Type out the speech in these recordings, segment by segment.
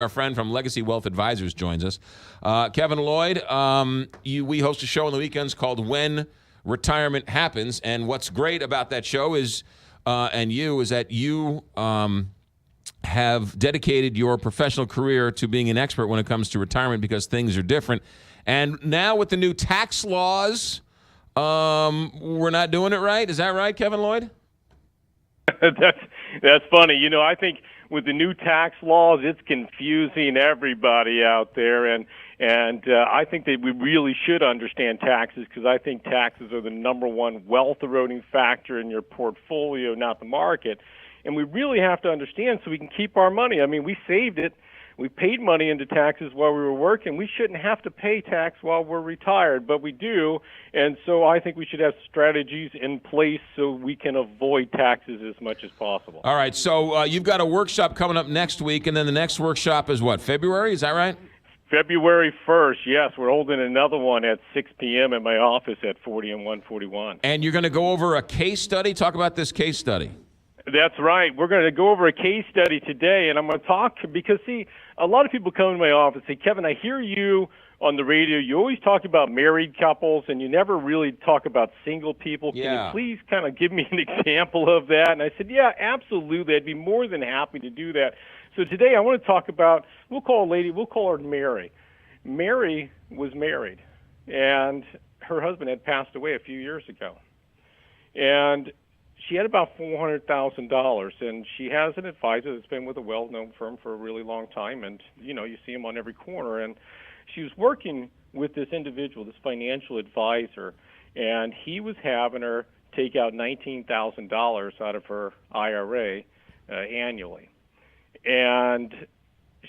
Our friend from Legacy Wealth Advisors joins us. Kevin Lloyd, we host a show on the weekends called When Retirement Happens. And what's great about that show is that you have dedicated your professional career to being an expert when it comes to retirement because things are different. And now with the new tax laws, we're not doing it right. Is that right, Kevin Lloyd? That's funny. You know, I think with the new tax laws, it's confusing everybody out there, and I think that we really should understand taxes because I think taxes are the number one wealth eroding factor in your portfolio, not the market. And we really have to understand so we can keep our money. I mean, we saved it. We paid money into taxes while we were working. We shouldn't have to pay tax while we're retired, but we do. And so I think we should have strategies in place so we can avoid taxes as much as possible. All right. So you've got a workshop coming up next week, and then the next workshop is what, February? Is that right? February 1st, yes. We're holding another one at 6 p.m. at my office at 40 and 141. And you're going to go over a case study? Talk about this case study. That's right. We're going to go over a case study today, and I'm going to talk because, see, a lot of people come to my office and say, Kevin, I hear you on the radio. You always talk about married couples, and you never really talk about single people. Can you please kind of give me an example of that? And I said, yeah, absolutely. I'd be more than happy to do that. So today I want to talk about, we'll call her Mary. Mary was married, and her husband had passed away a few years ago. And she had about $400,000, and she has an advisor that's been with a well-known firm for a really long time, and, you know, you see him on every corner. And she was working with this individual, this financial advisor, and he was having her take out $19,000 out of her IRA annually. And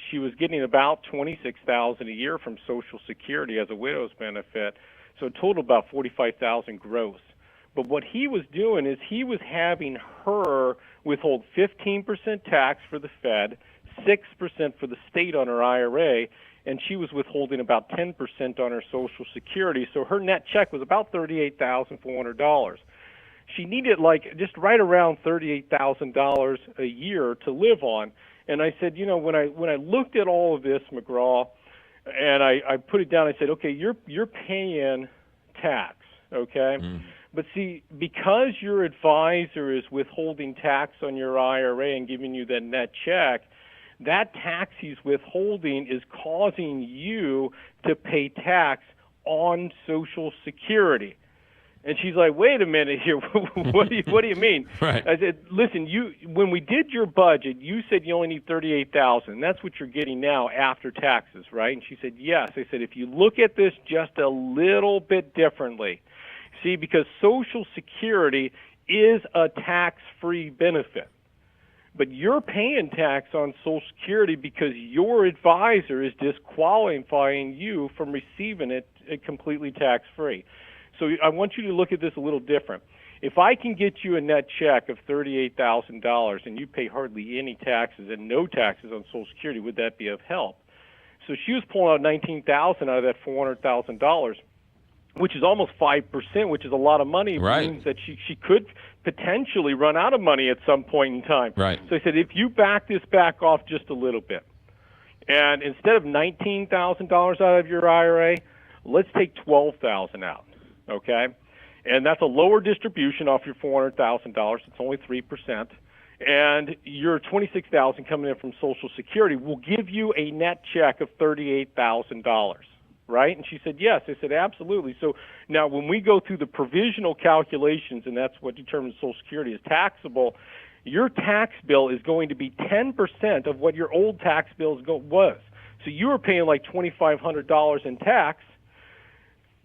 she was getting about $26,000 a year from Social Security as a widow's benefit, so a total about $45,000 gross. But what he was doing is he was having her withhold 15% tax for the Fed, 6% for the state on her IRA, and she was withholding about 10% on her Social Security. So her net check was about $38,400. She needed just right around $38,000 a year to live on. And I said, you know, when I looked at all of this, McGraw, and I put it down, I said, okay, you're paying tax, okay? Mm. But see, because your advisor is withholding tax on your IRA and giving you that net check, that tax he's withholding is causing you to pay tax on Social Security. And she's like, wait a minute here, what do you mean? Right. I said, listen, when we did your budget, you said you only need $38,000. That's what you're getting now after taxes, right? And she said, yes. I said, if you look at this just a little bit differently, see, because Social Security is a tax-free benefit. But you're paying tax on Social Security because your advisor is disqualifying you from receiving it completely tax-free. So I want you to look at this a little different. If I can get you a net check of $38,000 and you pay hardly any taxes and no taxes on Social Security, would that be of help? So she was pulling out $19,000 out of that $400,000, which is almost 5%, which is a lot of money. It means that she could potentially run out of money at some point in time. Right. So I said, if you back this back off just a little bit, and instead of $19,000 out of your IRA, let's take $12,000 out, okay? And that's a lower distribution off your $400,000. It's only 3%. And your $26,000 coming in from Social Security will give you a net check of $38,000. Right? And she said, yes. I said, absolutely. So now when we go through the provisional calculations, and that's what determines Social Security is taxable, your tax bill is going to be 10% of what your old tax bill was. So you were paying like $2,500 in tax.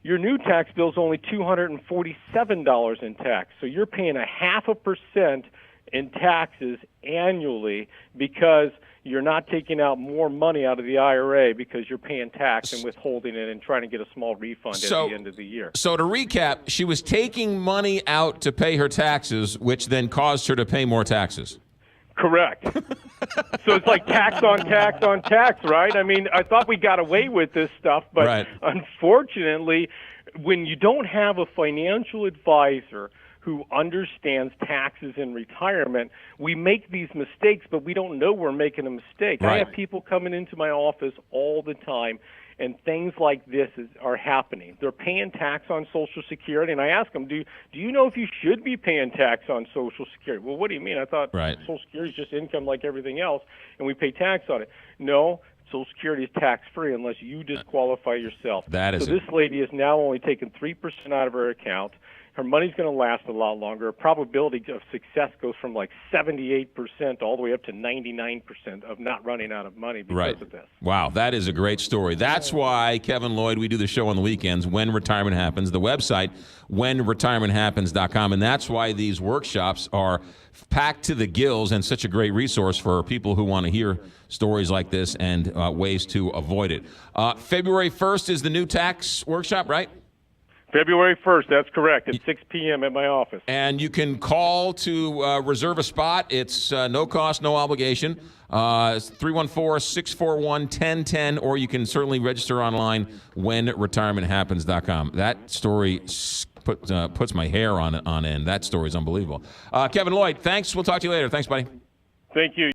Your new tax bill is only $247 in tax. So you're paying 0.5% in taxes annually because you're not taking out more money out of the IRA because you're paying tax and withholding it and trying to get a small refund at the end of the year. So to recap, she was taking money out to pay her taxes, which then caused her to pay more taxes. Correct. So it's like tax on tax on tax, right? I mean, I thought we got away with this stuff, but unfortunately, when you don't have a financial advisor who understands taxes in retirement. We make these mistakes, but we don't know we're making a mistake. Right. I have people coming into my office all the time, and things like this are happening. They're paying tax on Social Security, and I ask them, do you know if you should be paying tax on Social Security? Well, what do you mean? I thought Social Security is just income like everything else, and we pay tax on it. No, Social Security is tax-free unless you disqualify yourself. So this lady is now only taking 3% out of her account. Her money's going to last a lot longer. Her probability of success goes from like 78% all the way up to 99% of not running out of money because of this. Wow, that is a great story. That's why, Kevin Lloyd, we do the show on the weekends, When Retirement Happens, the website, whenretirementhappens.com, and that's why these workshops are packed to the gills and such a great resource for people who want to hear stories like this and ways to avoid it. February 1st is the new tax workshop, right? February 1st, that's correct, at 6 p.m. at my office. And you can call to reserve a spot. It's no cost, no obligation. 314-641-1010, or you can certainly register online, whenretirementhappens.com. That story puts my hair on end. That story is unbelievable. Kevin Lloyd, thanks. We'll talk to you later. Thanks, buddy. Thank you.